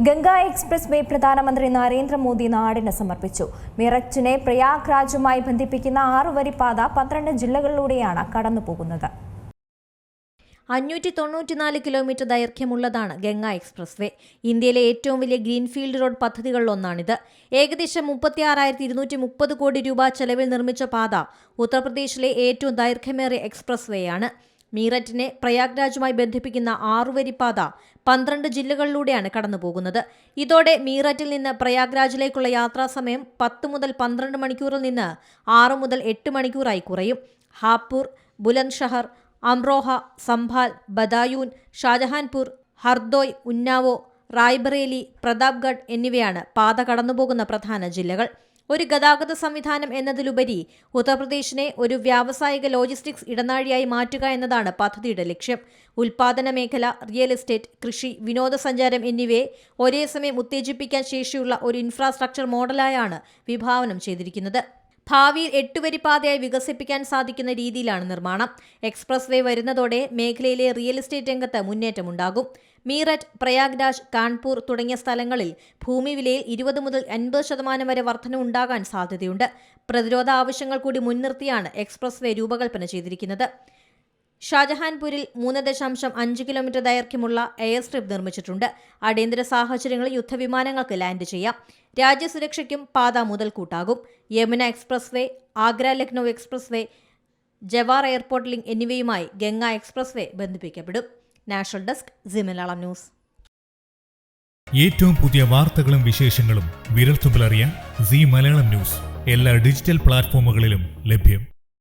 Ganga express വേ പ്രധാനമന്ത്രി നരേന്ദ്രമോദി നാടിന് സമർപ്പിച്ചു. മീററ്റിനെ പ്രയാഗ്രാജുമായി ബന്ധിപ്പിക്കുന്ന 6 വരി പാത 12 ജില്ലകളിലൂടെയാണ് കടന്നുപോകുന്നത്. 594 കിലോമീറ്റർ ദൈർഘ്യമുള്ളതാണ് ഗംഗ എക്സ്പ്രസ് വേ. ഇന്ത്യയിലെ ഏറ്റവും വലിയ ഗ്രീൻഫീൽഡ് റോഡ് പദ്ധതികളിലൊന്നാണിത്. ഏകദേശം 36,230 കോടി രൂപ ചെലവിൽ നിർമ്മിച്ച പാത ഉത്തർപ്രദേശിലെ ഏറ്റവും ദൈർഘ്യമേറിയ എക്സ്പ്രസ് വേയാണ്. മീററ്റിനെ പ്രയാഗ്രാജുമായി ബന്ധിപ്പിക്കുന്ന 6 വരി പാത 12 ജില്ലകളിലൂടെയാണ് കടന്നുപോകുന്നത്. ഇതോടെ മീററ്റിൽ നിന്ന് പ്രയാഗ്രാജിലേക്കുള്ള യാത്രാസമയം 10 മുതൽ 12 മണിക്കൂറിൽ നിന്ന് 6 മുതൽ 8 മണിക്കൂറായി കുറയും. ഹാപൂർ, ബുലന്ദ്ഷഹർ, അംറോഹ, സംഭാൽ, ബദായൂൻ, ഷാജഹാൻപൂർ, ഹർദോയ്, ഉന്നാവോ, റായ്ബറേലി, പ്രതാപ്ഗഡ് എന്നിവയാണ് പാത കടന്നുപോകുന്ന പ്രധാന ജില്ലകൾ. ഒരു ഗതാഗത സംവിധാനം എന്നതിലുപരി ഉത്തർപ്രദേശിനെ ഒരു വ്യാവസായിക ലോജിസ്റ്റിക്സ് ഇടനാഴിയായി മാറ്റുക എന്നതാണ് പദ്ധതിയുടെ ലക്ഷ്യം. ഉൽപാദന മേഖല, റിയൽ എസ്റ്റേറ്റ്, കൃഷി, വിനോദസഞ്ചാരം എന്നിവയെ ഒരേ സമയം ഉത്തേജിപ്പിക്കാൻ ശേഷിയുള്ള ഒരു ഇൻഫ്രാസ്ട്രക്ചർ മോഡലായാണ് വിഭാവനം ചെയ്തിരിക്കുന്നത്. ഭാവിയിൽ 8 വരി പാതയായി വികസിപ്പിക്കാൻ സാധിക്കുന്ന രീതിയിലാണ് നിർമ്മാണം. എക്സ്പ്രസ് വേ വരുന്നതോടെ മേഖലയിലെ റിയൽ എസ്റ്റേറ്റ് രംഗത്ത് മുന്നേറ്റമുണ്ടാകും. മീററ്റ്, പ്രയാഗ്രാജ്, കാൺപൂർ തുടങ്ങിയ സ്ഥലങ്ങളിൽ ഭൂമി വിലയിൽ 20 മുതൽ 50% വരെ വർധന ഉണ്ടാകാൻ സാധ്യതയുണ്ട്. പ്രതിരോധ ആവശ്യങ്ങൾ കൂടി മുൻനിർത്തിയാണ് എക്സ്പ്രസ് വേ രൂപകൽപ്പന ചെയ്തിരിക്കുന്നത്. ഷാജഹാൻപൂരിൽ 3.5 കിലോമീറ്റർ ദൈർഘ്യമുള്ള എയർ സ്ട്രിപ്പ് നിർമ്മിച്ചിട്ടുണ്ട്. അടിയന്തര സാഹചര്യങ്ങളിൽ യുദ്ധവിമാനങ്ങൾക്ക് ലാൻഡ് ചെയ്യാം. രാജ്യസുരക്ഷയ്ക്കും പാത മുതൽക്കൂട്ടാകും. Yamuna express way, Agra Lucknow express way, Jewar airport link എന്നിവയുമായി ഗംഗ എക്സ്പ്രസ് വേ ബന്ധിപ്പിക്കപ്പെടും. National desk, Zee Malayalam news. ഏറ്റവും പുതിയ വാർത്തകളും വിശേഷങ്ങളും വിരൽത്തുമ്പിലറിയാൻ സി മലയാളം ന്യൂസ് എല്ലാ ഡിജിറ്റൽ പ്ലാറ്റ്ഫോമുകളിലും ലഭ്യം.